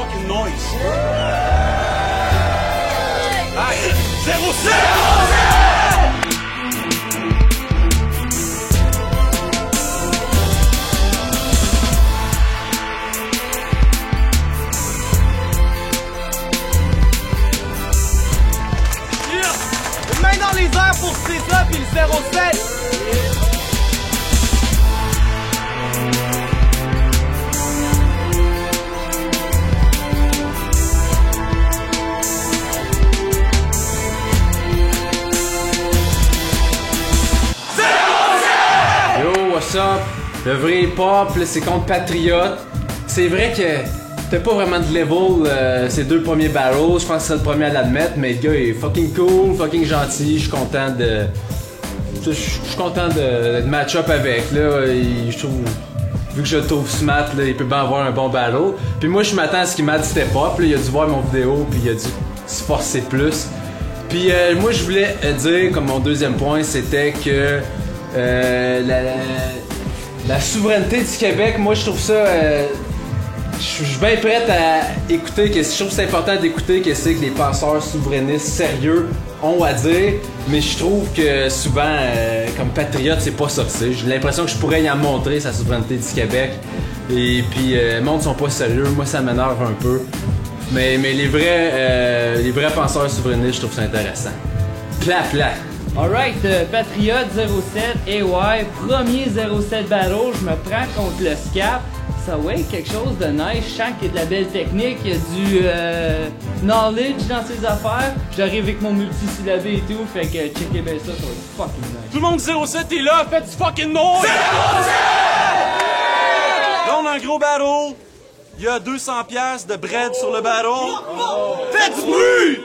fucking noise. Hey, 07! Main dans les airs pour César puis le 07. Yo, what's up? Le vrai hip-hop, c'est contre Patriote. C'est vrai que t'as pas vraiment de level ces deux premiers battles, je pense que c'est le premier à l'admettre, mais le gars est fucking cool, fucking gentil, je suis content de... Je suis content de match-up avec, là, je trouve... Vu que je trouve smart, là, il peut bien avoir un bon battle. Puis moi, je m'attends à ce qu'il m'a dit step up, là, il a dû voir mon vidéo, puis il a dû se forcer plus. Puis moi, je voulais dire, comme mon deuxième point, c'était que la souveraineté du Québec, moi, je trouve ça... Je suis bien prête à écouter, je trouve que c'est important d'écouter ce que les penseurs souverainistes sérieux ont à dire, mais je trouve que souvent, comme patriote, c'est pas ça que c'est. J'ai l'impression que je pourrais y en montrer, sa souveraineté du Québec, et puis le monde sont pas sérieux, moi ça m'énerve un peu. Mais les vrais penseurs souverainistes, je trouve ça intéressant. Plat. Alright, Patriote 07, AY, premier 07 battle, je me prends contre le Scap. Ça ouais, quelque chose de nice, je sens qu'il y a de la belle technique, il y a du knowledge dans ses affaires. J'arrive avec mon multisyllabé et tout, fait que checkez bien ça va être fucking nice. Tout le monde 07 est là, faites du fucking noise! 07! Là, on a un gros battle. Il y a 200$ de bread sur le battle. Faites du bruit!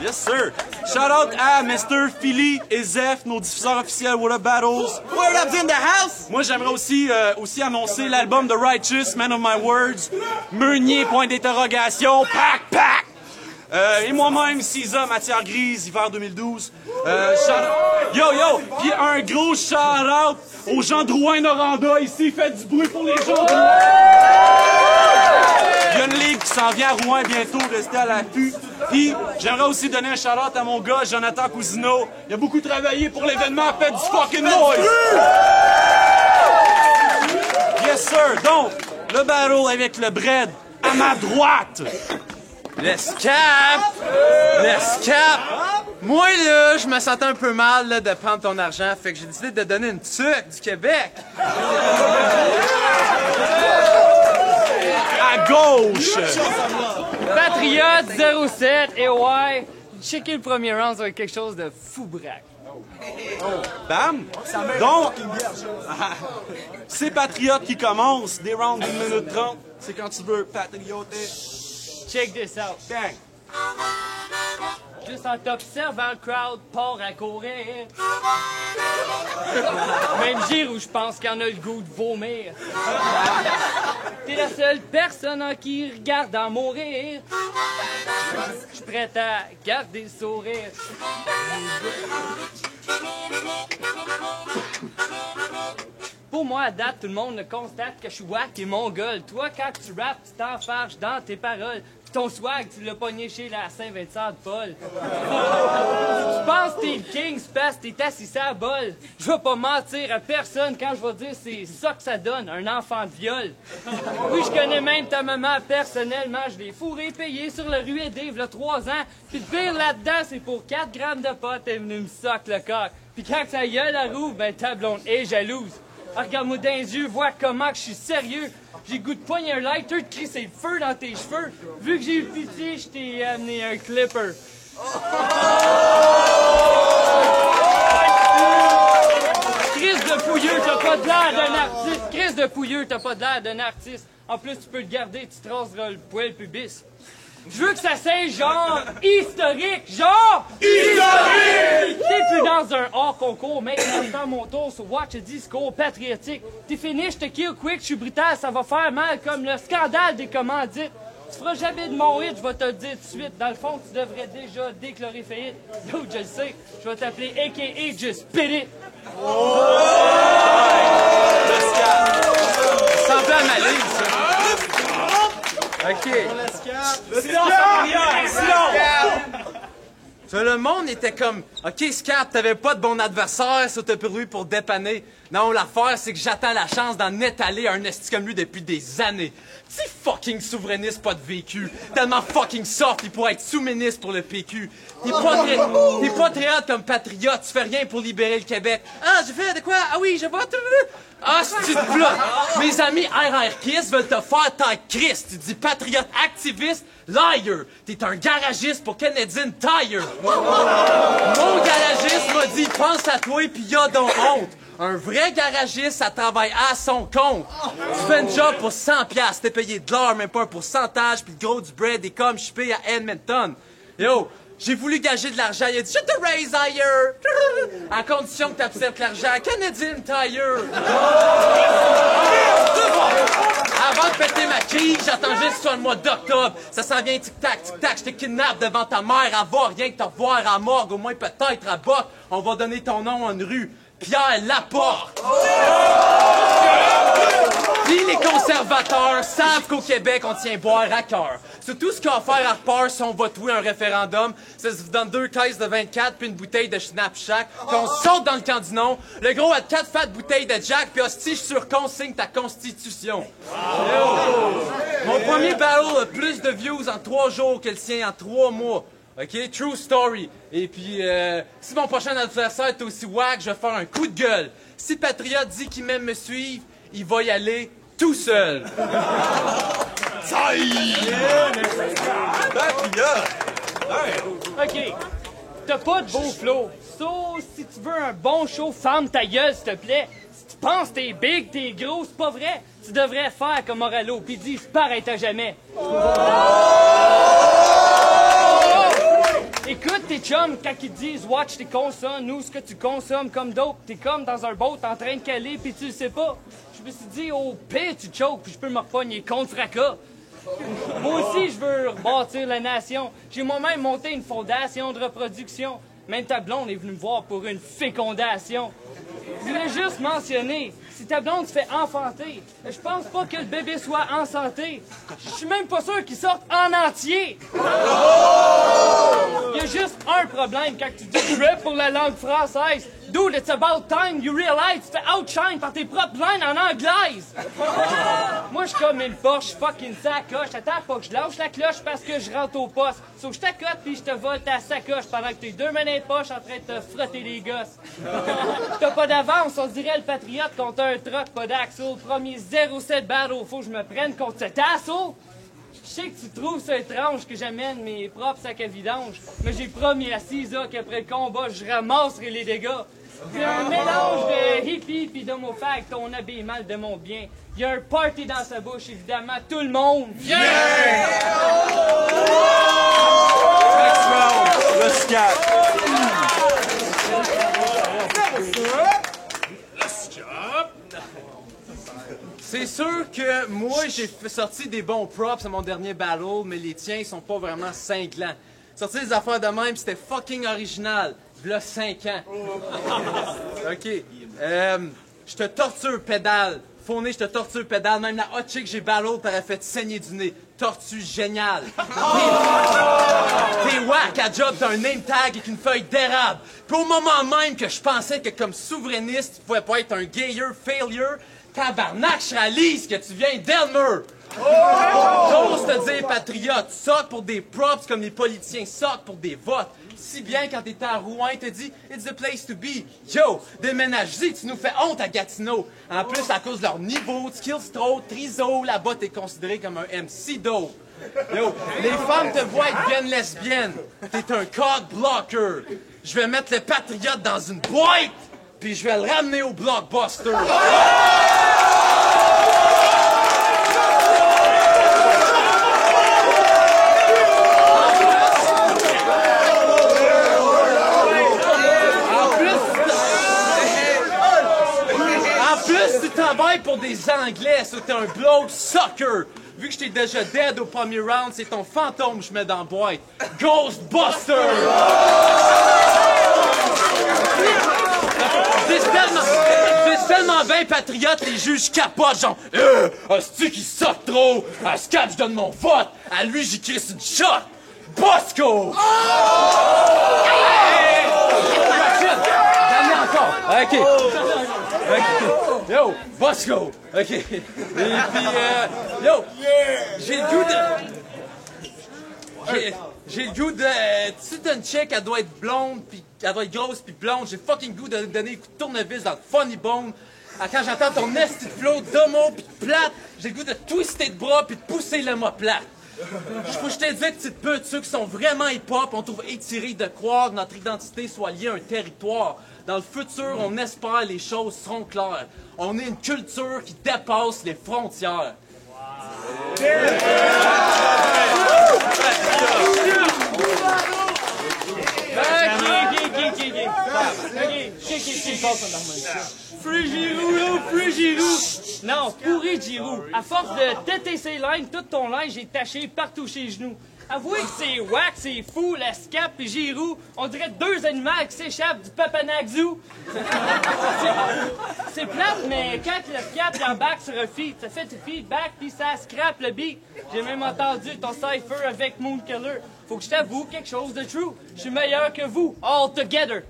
Yes, sir. Shout out à Mr. Philly et Zeph, nos diffuseurs officiels What Up Battles. Word up's in the house. Moi, j'aimerais aussi annoncer l'album de Righteous, Man of My Words, Meunier, point d'interrogation, pack. Et moi-même, Cisa, Matière Grise, hiver 2012. Yo, puis un gros shout-out aux gens de Rouen-Noranda ici. Faites du bruit pour les gens de Rouen. Il y a une ligue qui s'en vient à Rouen bientôt, restez à l'affût. Puis, j'aimerais aussi donner un shout-out à mon gars, Jonathan Cousineau. Il a beaucoup travaillé pour l'événement, faites du fucking noise! Yes, sir! Donc, le battle avec le bread à ma droite. Le Scap! Moi, là, je me sentais un peu mal là, de prendre ton argent, fait que j'ai décidé de donner une tuque du Québec. À gauche! Patriote 07, AY, checker le premier round, ça va être quelque chose de fou braque. Bam! Donc, c'est Patriote qui commence, des rounds d'1 minute 30. C'est quand tu veux, Patriote. Check this out. Bang! Juste en t'observant, le crowd part à courir. Même gire où je pense qu'il y en a le goût de vomir. T'es la seule personne en qui regarde en mourir. Je suis prête à garder le sourire. Pour moi, à date, tout le monde constate que je suis wack et mongol. Toi, quand tu rappes, tu t'enfarges dans tes paroles. Pis ton swag, tu l'as pogné chez la Saint-Vincent de Paul. Tu penses que t'es le king, c'est parce que t'es assis sur la bol. Je vais pas mentir à personne quand je vais dire c'est ça que ça donne, un enfant de viol. Oui, je connais même ta maman personnellement. Je l'ai fourré payé sur le rue Dave, il y a 3 ans. Pis le pire là-dedans, c'est pour 4 grammes de pot, t'es venu me sock le coq. Pis quand ça gueule la roue, ben ta blonde est jalouse. Ah, regarde-moi dans les yeux, vois comment je suis sérieux. J'ai goût de poigner un lighter, de crisser le feu dans tes cheveux. Vu que j'ai eu pitié, je t'ai amené un clipper. Chris de pouilleux, t'as pas de l'air d'un artiste. Chris de pouilleux, t'as pas de l'air d'un artiste. En plus, tu peux le garder, tu traceras le poil pubis. Je veux que ça soit genre historique, genre historique! T'es plus dans un hors concours, mec, dans mon tour sur Watch a Discours patriotique. T'es fini, je te kill quick, je suis brutal, ça va faire mal comme le scandale des commandites. Tu feras jamais de mon hit, je vais te le dire tout de suite. Dans le fond, tu devrais déjà déclarer faillite. D'autres, je le sais, je vais t'appeler A.K.A. Just Spit It. Semblant à ma ligne, ça. OK. Ça, le monde était comme, OK, Scat, t'avais pas de bon adversaire, ça t'a pris pour dépanner. Non, l'affaire, c'est que j'attends la chance d'en étaler un esti comme lui depuis des années. Petit fucking souverainiste, pas de vécu. Tellement fucking soft, il pourrait être sous-ministre pour le PQ. T'es pas très hot comme patriote, tu fais rien pour libérer le Québec. Ah, j'ai fait de quoi? Ah oui, je vote. Ah, c'est de plat. Mes amis RRKistes veulent te faire ta Christ. Tu dis patriote activiste, liar. T'es un garagiste pour Canadian Tire. Mon garagiste m'a dit, pense à toi pis y'a donc honte. Un vrai garagiste, ça travaille à son compte. Tu fais un job pour 100$, t'es payé de l'heure, même pas un pourcentage, pis le gros du bread est comme chipé à Edmonton. Yo, j'ai voulu gager de l'argent, il a dit « Je te raise higher! » À condition que t'acceptes l'argent. Canadian Tire! Avant de péter ma crise, j'attends juste que ce soit le mois d'octobre. Ça s'en vient tic-tac, tic-tac, je te kidnappe devant ta mère à voir, rien que te revoir à la morgue, au moins peut-être à Boc. On va donner ton nom en rue. Pierre Laporte! Puis les conservateurs savent qu'au Québec, on tient boire à cœur. C'est tout ce qu'il y a à faire à part si on va trouver un référendum. Ça se vous donne 2 caisses de 24 puis une bouteille de Snapchat. Qu'on saute dans le camp du non. Le gros a 4 fat bouteilles de Jack puis hostie, je sur consigne ta constitution. Mon premier battle a plus de views en 3 jours que le sien en 3 mois. OK? True story. Et puis, si mon prochain adversaire est aussi wack, je vais faire un coup de gueule. Si Patriote dit qu'il m'aime me suivre, il va y aller tout seul. OK. T'as pas de beau flow. So, si tu veux un bon show, ferme ta gueule, s'il te plaît. Si tu penses que t'es big, t'es gros, c'est pas vrai. Tu devrais faire comme Morello, pis dis, pareil à jamais. Écoute tes chums quand ils disent « Watch tes consommes, nous, ce que tu consommes comme dope. » T'es comme dans un boat en train de caler pis tu le sais pas. Je me suis dit « Au pire, tu choques pis je peux me repogner contre fracas. » Moi aussi, je veux rebâtir la nation. J'ai moi-même monté une fondation de reproduction. Même ta blonde est venue me voir pour une fécondation. Je voulais juste mentionner, si ta blonde se fait enfanter, je pense pas que le bébé soit en santé. Je suis même pas sûr qu'il sorte en entier. Il y a juste un problème quand tu dis « rap » pour la langue française. Dude, it's about time you realize tu fais outshine par tes propres lines en anglaise. Moi, je suis comme une Porsche fucking sacoche. Attends pas que je lâche la cloche parce que je rentre au poste. Sauf que je t'accote puis je te vole ta sacoche pendant que t'es 2 mains dans les poches en train de te frotter les gosses. T'as pas d'avance, on dirait le patriote contre un truck, pas d'axle. Premier 0-7 battle, faut que je me prenne contre cet assaut. Je sais que tu trouves ça étrange que j'amène mes propres sacs à vidange, mais j'ai promis à Cisa qu'après le combat, je ramasserai les dégâts. C'est un mélange de hippie pis d'homofag, ton habillement de mon bien. Il y a un party dans sa bouche, évidemment, tout le monde vient! Next round, le scat. C'est sûr que moi, j'ai sorti des bons props à mon dernier battle, mais les tiens sont pas vraiment cinglants. Sortir des affaires de même, c'était fucking original. V'là 5 ans. OK. Je te torture pédale. Fourné, je te torture pédale. Même la hot chick que j'ai battle t'aurait fait saigner du nez. Tortue génial. T'es whack à job d'un name tag avec une feuille d'érable. Puis au moment même que je pensais que comme souverainiste, tu pouvais pas être un gayer failure, tabarnak, je réalise que tu viens d'Elmer. J'ose te dire, patriote, sock pour des props comme les politiciens sock pour des votes. Si bien quand t'étais à Rouen, il te dit « It's the place to be ». Yo, déménage-y, tu nous fais honte à Gatineau. En plus, à cause de leur niveau, skills trop, triso, là-bas, t'es considéré comme un MC dope. Yo, les femmes te voient être bien lesbienne. T'es un cock blocker. Je vais mettre le patriote dans une boîte, puis je vais le ramener au Blockbuster. Tu travailles pour des Anglais, ça t'es un bloke sucker. Vu que j'étais déjà dead au premier round, c'est ton fantôme que je mets dans la boîte. Ghostbuster! C'est tellement tellement bien patriote, les juges capotent, genre hostie qui saute trop! À Scap, je donne mon vote! À lui, j'y crisse une shot! Bosco! J'en ai encore! Ok. Yo, Bosco! Ok. Et puis, yo, j'ai le goût de... J'ai le goût de... Tu sais, t'as une chick, elle doit être blonde, pis elle doit être grosse pis blonde. J'ai fucking goût de donner un coup de tournevis dans le funny bone. Quand j'entends ton esti de flow d'homo pis de plate, j'ai le goût de twister de bras pis de pousser le mot plate. Faut que je te dise, petite pute, ceux qui sont vraiment hip-hop, on trouve étiré de croire que notre identité soit liée à un territoire. Dans le futur, on espère les choses seront claires. On est une culture qui dépasse les frontières. Free Giroux, là, Free Giroux! Non, pourri Giroux. À force de têter ses lines, tout ton linge est taché partout chez les genoux. Avouez que c'est wack, c'est fou, la Scap et Giroux. On dirait deux animaux qui s'échappent du Papanagzoo. C'est plate, mais quand le Scap embarque sur un feat, ça fait du feedback puis ça scrape le beat. J'ai même entendu ton cypher avec Moonkiller. Faut que je t'avoue quelque chose de true. Je suis meilleur que vous, all together.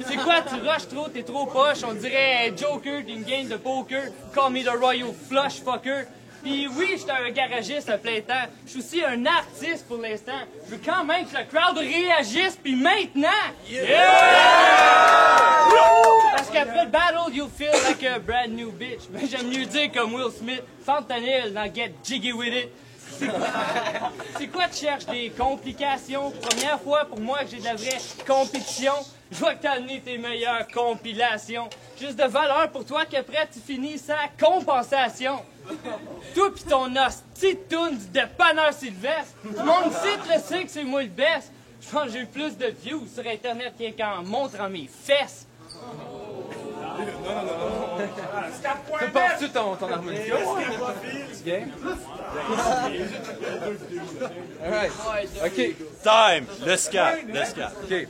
C'est quoi, tu rushes trop, t'es trop poche, on dirait Joker d'une game de poker, call me the Royal Flush Fucker. Pis oui, j'étais un garagiste à plein temps, je suis aussi un artiste pour l'instant. Je veux quand même que le crowd réagisse, pis maintenant! Yeah! Parce qu'après le battle, you feel like a brand new bitch. Mais j'aime mieux dire comme Will Smith, fentanyl dans Get Jiggy With It. C'est quoi tu cherches des complications? Première fois pour moi que j'ai de la vraie compétition. Je vois que t'as amené tes meilleures compilations. Juste de valeur pour toi qu'après tu finis sa compensation. Toi pis ton hostie de toune du dépanneur Sylvestre. Mon site le sait que c'est moi le best. Je pense que j'ai eu plus de views sur internet rien qu'en montrant mes fesses. Prépare-tu ton harmonica? Alright. OK. Time! Le Scap. OK.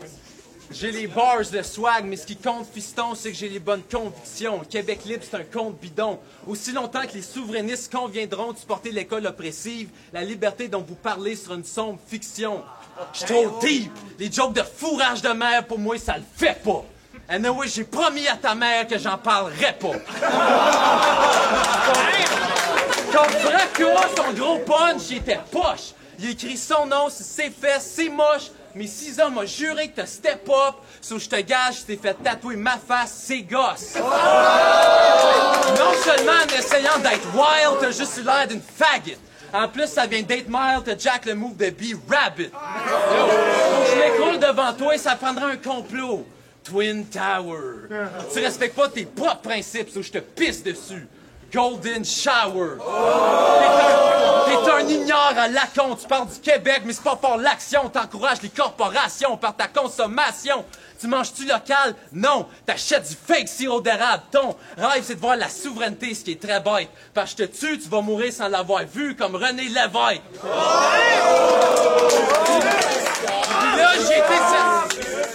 J'ai les bars de swag, mais ce qui compte, fiston, c'est que j'ai les bonnes convictions. Québec libre, c'est un compte bidon. Aussi longtemps que les souverainistes conviendront de supporter l'école oppressive, la liberté dont vous parlez sera une sombre fiction. J'suis trop deep. Les jokes de fourrage de mer, pour moi, ça le fait pas. Anyway, j'ai promis à ta mère que j'en parlerai pas. Comme Fracas, son gros punch, il était poche. Il écrit son nom sur ses fesses, c'est moche. Mais 6 ans m'a juré que t'as step up, so je te gage, t'es fait tatouer ma face, c'est gosse. Non seulement en essayant d'être wild, t'as juste eu l'air d'une faggot. En plus, ça vient d'être mild, t'as Jack le move de B-Rabbit. Je m'écroule devant toi et ça prendra un complot. Twin Tower. Tu respectes pas tes propres principes, so je te pisse dessus. Golden Shower. T'es un ignore à Lacon, tu parles du Québec, mais c'est pas pour l'action. T'encourages les corporations par ta consommation. Tu manges-tu local? Non. T'achètes du fake sirop d'érable. Ton rêve, c'est de voir la souveraineté, ce qui est très bête. Parce que je te tue, tu vas mourir sans l'avoir vu, comme René Lévesque. Là,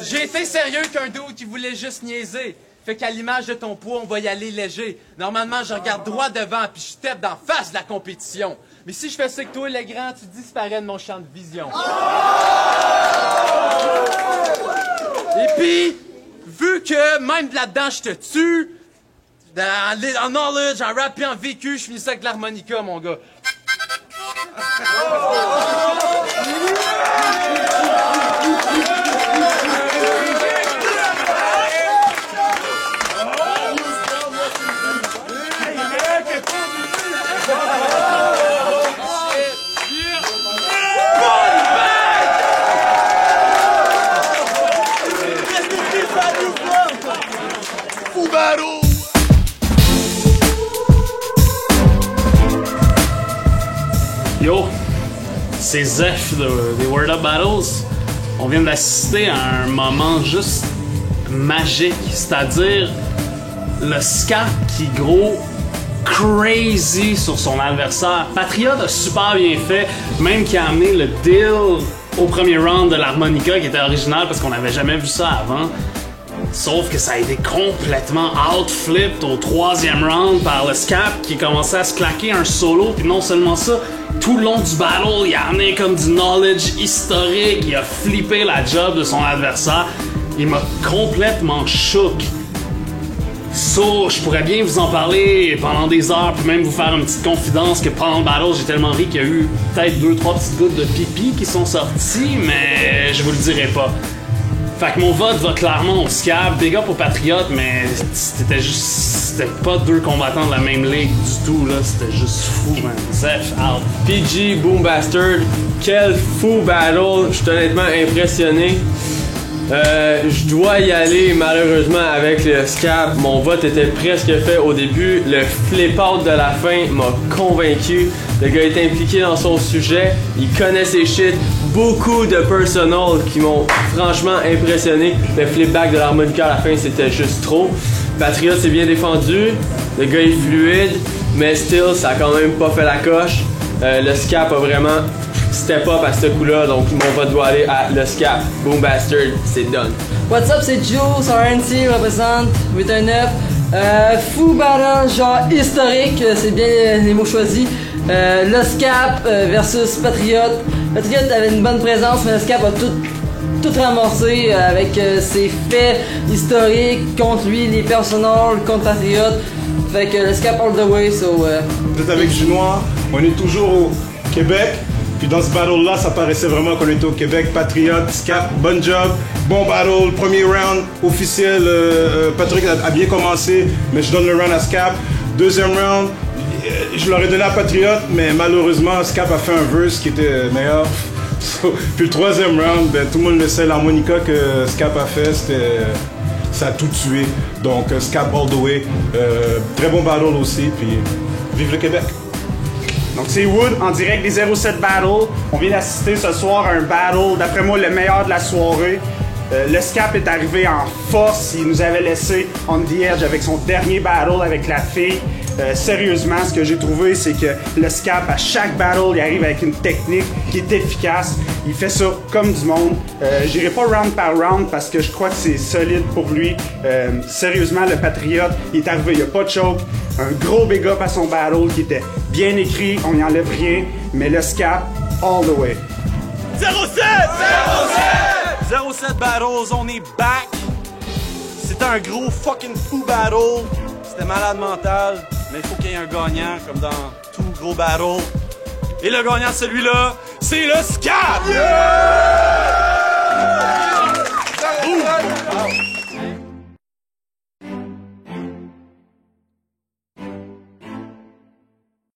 j'ai été sérieux qu'un dude qui voulait juste niaiser. Fait qu'à l'image de ton poids, on va y aller léger. Normalement, je regarde droit devant puis je tape d'en face de la compétition. Mais si je fais ça que toi, le grand, tu disparais de mon champ de vision. Et puis, vu que même là-dedans, je te tue, en knowledge, en rap et en vécu, je finis ça avec l'harmonica, mon gars. Yo, c'est Zeph des Word Up Battles. On vient d'assister à un moment juste magique, c'est-à-dire le Scap qui gros crazy sur son adversaire. Patriote a super bien fait, même qui a amené le deal au premier round de l'harmonica qui était original parce qu'on n'avait jamais vu ça avant. Sauf que ça a été complètement outflipped au 3e round par le Scap qui commençait à se claquer un solo. Puis non seulement ça, tout le long du battle, il a amené comme du knowledge historique, il a flippé la job de son adversaire. Il m'a complètement shook. So, je pourrais bien vous en parler pendant des heures, puis même vous faire une petite confidence que pendant le battle, j'ai tellement ri qu'il y a eu peut-être 2-3 petites gouttes de pipi qui sont sorties, mais je vous le dirai pas. Fait que mon vote va clairement au Scab. Big up aux Patriotes, mais c'était pas deux combattants de la même ligue du tout, là. C'était juste fou, man. Zeph out. PG Boom Bastard, quel fou battle. Je suis honnêtement impressionné. Je dois y aller malheureusement avec le Scab. Mon vote était presque fait au début. Le flip-out de la fin m'a convaincu. Le gars est impliqué dans son sujet. Il connaît ses shit. Beaucoup de personal qui m'ont franchement impressionné. Le flip-back de l'harmonica à la fin, c'était juste trop. Patriot s'est bien défendu. Le gars est fluide. Mais still, ça a quand même pas fait la coche. Le Scab a vraiment step up à ce coup-là, donc mon vote doit aller à le Scap. Boom Bastard, c'est done. What's up, c'est Jules, RNC représente 819. Fou battle, genre historique, c'est bien les mots choisis. Le Scap versus Patriot. Patriot avait une bonne présence, mais le Scap a tout ramassé avec ses faits historiques contre lui, les personnels contre Patriot. Fait que le Scap all the way, so. Vous êtes avec Junoir, on est toujours au Québec. Puis dans ce battle-là, ça paraissait vraiment qu'on était au Québec. Patriote, Scap, bon job, bon battle. Premier round officiel, Patrick a bien commencé, mais je donne le round à Scap. Deuxième round, je l'aurais donné à Patriote, mais malheureusement, Scap a fait un verse qui était meilleur. Puis le troisième round, ben, tout le monde le sait, l'harmonica que Scap a fait, ça a tout tué. Donc Scap all the way. Très bon battle aussi, puis vive le Québec. Donc c'est Wood en direct des 07 Battle. On vient d'assister ce soir à un battle, d'après moi le meilleur de la soirée. Le Scap est arrivé en force, il nous avait laissé on the edge avec son dernier battle avec la fille. Sérieusement, ce que j'ai trouvé, c'est que le Scap, à chaque battle, il arrive avec une technique qui est efficace. Il fait ça comme du monde. J'irai pas round par round parce que je crois que c'est solide pour lui. Sérieusement, le Patriote, il est arrivé, il n'y a pas de choke. Un gros big up à son battle qui était bien écrit, on n'y enlève rien. Mais le Scap, all the way. 07 battles, on est back. C'était un gros fucking fou battle. C'était malade mental, mais il faut qu'il y ait un gagnant, comme dans tout gros battle. Et le gagnant de celui-là, c'est le Scap! Yeah!